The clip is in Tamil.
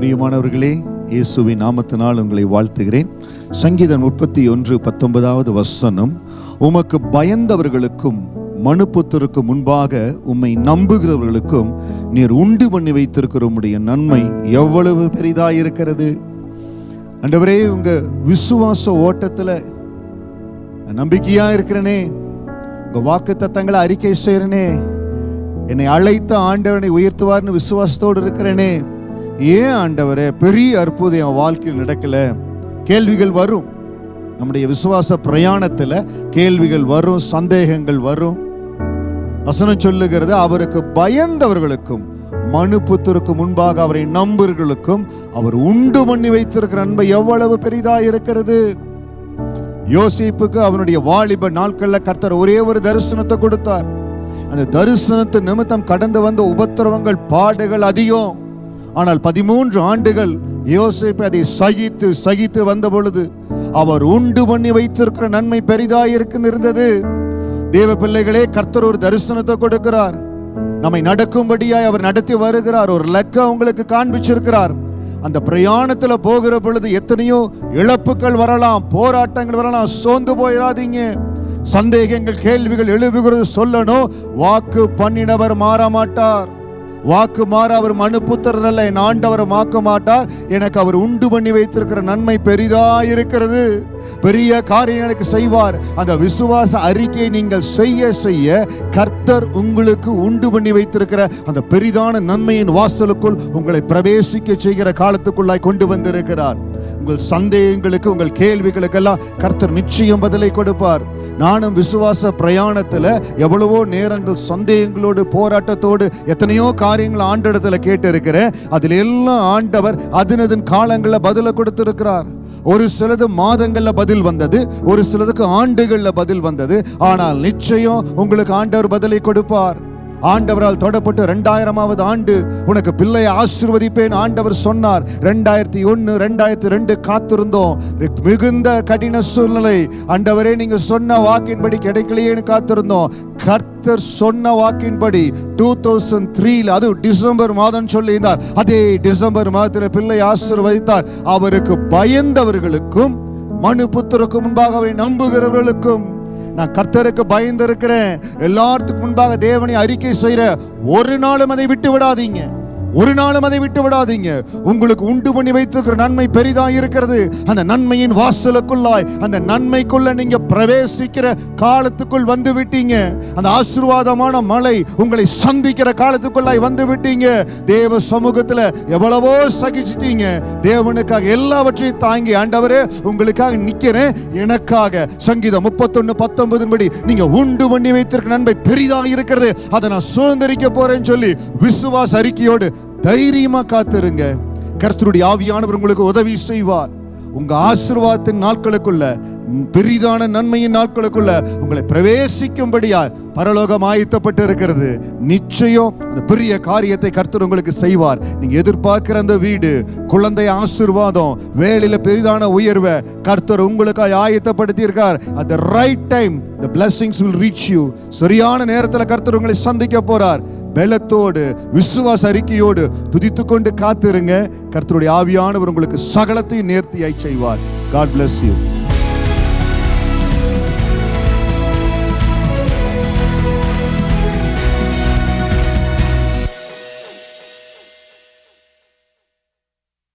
பிரியமானவர்களே, இயேசுவின் நாமத்தினால் உங்களை வாழ்த்துகிறேன். சங்கீதம் 31:19 உமக்கு பயந்தவர்களுக்கும் மனுபுத்தருக்கு முன்பாக உம்மை நம்புகிறவர்களுக்கும் நீர் உண்டு பண்ணி வைத்திருக்கிற உம்முடைய நன்மை எவ்வளவு பெரிதாயிருக்கிறது. ஆண்டவரே, உங்க விசுவாச ஓட்டத்துல நம்பிக்கையா இருக்கிறனே, உங்க வாக்குத்தத்தங்களை அறிக்கை செய்யறனே, என்னை அழைத்த ஆண்டவனை உயர்த்துவார்னு விசுவாசத்தோடு இருக்கிறேனே, ஏன் ஆண்டவரே பெரிய அற்புதம் என் வாழ்க்கையில் நடக்கல? கேள்விகள் வரும். நம்முடைய விசுவாச பிரயாணத்துல கேள்விகள் வரும், சந்தேகங்கள் வரும். வசனம் சொல்லுகிறது, அவருக்கு பயந்தவர்களுக்கும் மனுபுத்தருக்கு முன்பாக அவரை நம்புகிறவர்களுக்கும் அவர் உண்டு பண்ணி வைத்திருக்கிற அன்பை எவ்வளவு பெரிதா இருக்கிறது. யோசேப்புக்கு அவனுடைய வாலிப நாட்கள்ல கர்த்தர் ஒரே ஒரு தரிசனத்தை கொடுத்தார். அந்த தரிசனத்து நிமித்தம் கடந்து வந்த உபத்திரவங்கள், பாடுகள் அதிகம். ஆனால் 13 ஆண்டுகள் யோசேப்பு அதை சகித்து வந்த பொழுது அவர் உண்டு பண்ணி வைத்திருக்கிற நன்மை பெரிதாயிருந்தது. தேவ பிள்ளைகளே, கர்த்தர் ஒரு தரிசனத்தை கொடுக்கிறார். நம்மை நடக்கும்படியாய் அவர் நடத்தி வருகிறார். ஒரு லக்க உங்களுக்கு காண்பிச்சிருக்கிறார். அந்த பிரயாணத்துல போகிற பொழுது எத்தனையோ இழப்புகள் வரலாம், போராட்டங்கள் வரலாம். சோர்ந்து போயிடாதீங்க. சந்தேகங்கள், கேள்விகள் எழுப்புகிறது சொல்லணும். வாக்கு பண்ணினவர் மாற மாட்டார். வாக்கு மாற அவர் மனுபுத்திரர் அல்ல, என் ஆண்டவர் மாக்க மாட்டார். எனக்கு அவர் உண்டு பண்ணி வைத்திருக்கிற நன்மை பெரிதா இருக்கிறது. பெரிய காரியங்களுக்கு செய்வார். அந்த விசுவாச அறிக்கையை நீங்கள் செய்ய செய்ய கர்த்தர் உங்களுக்கு உண்டு பண்ணி வைத்திருக்கிற அந்த பெரிதான நன்மையின் வாசலுக்குள் உங்களை பிரவேசிக்க செய்கிற காலத்துக்குள்ளாய் கொண்டு வந்திருக்கிறார். உங்கள் சந்தேகங்களுக்கு, உங்கள் கேள்விகளுக்கெல்லாம் கர்த்தர் நிச்சயம் பதிலை கொடுப்பார். நானும் விசுவாச பிரயாணத்துல எவ்வளவோ நேரங்கள் சந்தேகங்களோடு, போராட்டத்தோடு எத்தனையோ காரியங்கள் ஆண்டவரிடத்துல கேட்டு இருக்கிறேன். அதில் எல்லாம் ஆண்டவர் அதன் காலங்கள்ல பதில கொடுத்திருக்கிறார். ஒரு சிலது மாதங்கள்ல பதில் வந்தது, ஒரு சிலதுக்கு ஆண்டுகள்ல பதில் வந்தது. ஆனால் நிச்சயம் உங்களுக்கு ஆண்டவர் பதிலை கொடுப்பார். ஆண்டவரால் தொடப்பட்டு 2000வது ஆண்டு உனக்கு பிள்ளையை ஆசீர்வதிப்பேன் ஆண்டவர் சொன்னார். 2001, 2002 காத்திருந்தோம். மிகுந்த கடின சூழ்நிலை. ஆண்டவரே, நீங்க சொன்ன வாக்கின்படி கிடைக்கலையேன்னு காத்திருந்தோம். கர்த்தர் சொன்ன வாக்கின்படி 2003 அது டிசம்பர் மாதம் சொல்லியிருந்தார். அதே டிசம்பர் மாதத்தில் பிள்ளை ஆசீர்வதித்தார். அவருக்கு பயந்தவர்களுக்கும் மனுபுத்திரருக்கு முன்பாக அவரை நம்புகிறவர்களுக்கும். நான் கர்த்தருக்கு பயந்திருக்கிறேன். எல்லாத்துக்கும் முன்பாக தேவனை அறிக்கை செய்யற ஒரு நாளும் அதை விட்டு விடாதீங்க. ஒரு நாளும் அதை விட்டு விடாதீங்க. உங்களுக்கு உண்டு பண்ணி வைத்திருக்கிற நன்மை பெரிதா இருக்கிறது. அந்த நன்மையின் வாசலுக்குள்ளாய், அந்த நன்மைக்குள்ள நீங்க பிரவேசிக்கிற காலத்துக்குள் வந்து விட்டீங்க. அந்த ஆசீர்வாதமான மழை உங்களை சந்திக்கிற காலத்துக்குள்ளாய் வந்து விட்டீங்க. தேவ சமூகத்துல எவ்வளவோ சகிச்சிட்டீங்க. தேவனுக்காக எல்லாவற்றையும் தாங்கி, ஆண்டவரே உங்களுக்காக நிக்கிறேன், எனக்காக சங்கீதம் 31:19 படி நீங்க உண்டு பண்ணி வைத்திருக்கிற நன்மை பெரிதா இருக்கிறது, அதை நான் சுதந்திரிக்க போறேன்னு சொல்லி விசுவாச அறிக்கையோடு தைரியமா காத்திருங்க. கர்த்தருடைய ஆவியானவர் உங்களுக்கு உதவி செய்வார். உங்க ஆசீர்வாதத்தின் நாட்களுக்குள்ள, பெரிதான நன்மையின் நாட்களுக்குள்ள உங்களை பிரவேசிக்கும்படியா பரலோகம் ஆயத்தப்பட்டு இருக்கிறது. நிச்சயம் அந்த பெரிய காரியத்தை கர்த்தர் உங்களுக்கு செய்வார். நீங்க எதிர்பார்க்கிற அந்த வீடு, குழந்தை ஆசீர்வாதம், வேலையில பெரிதான உயர்வை கர்த்தர் உங்களுக்காக ஆயத்தப்படுத்தி இருக்கார். at the right time the blessings will reach you. சரியான நேரத்தில் கர்த்தர் உங்களை சந்திக்க போறார். பலத்தோடு, விசுவாச அறிக்கையோடு துதித்துக்கொண்டு காத்திருங்க. கர்த்தருடைய ஆவியானவர் உங்களுக்கு சகலத்தையும் நேர்த்தியாய் செய்வார். God bless you.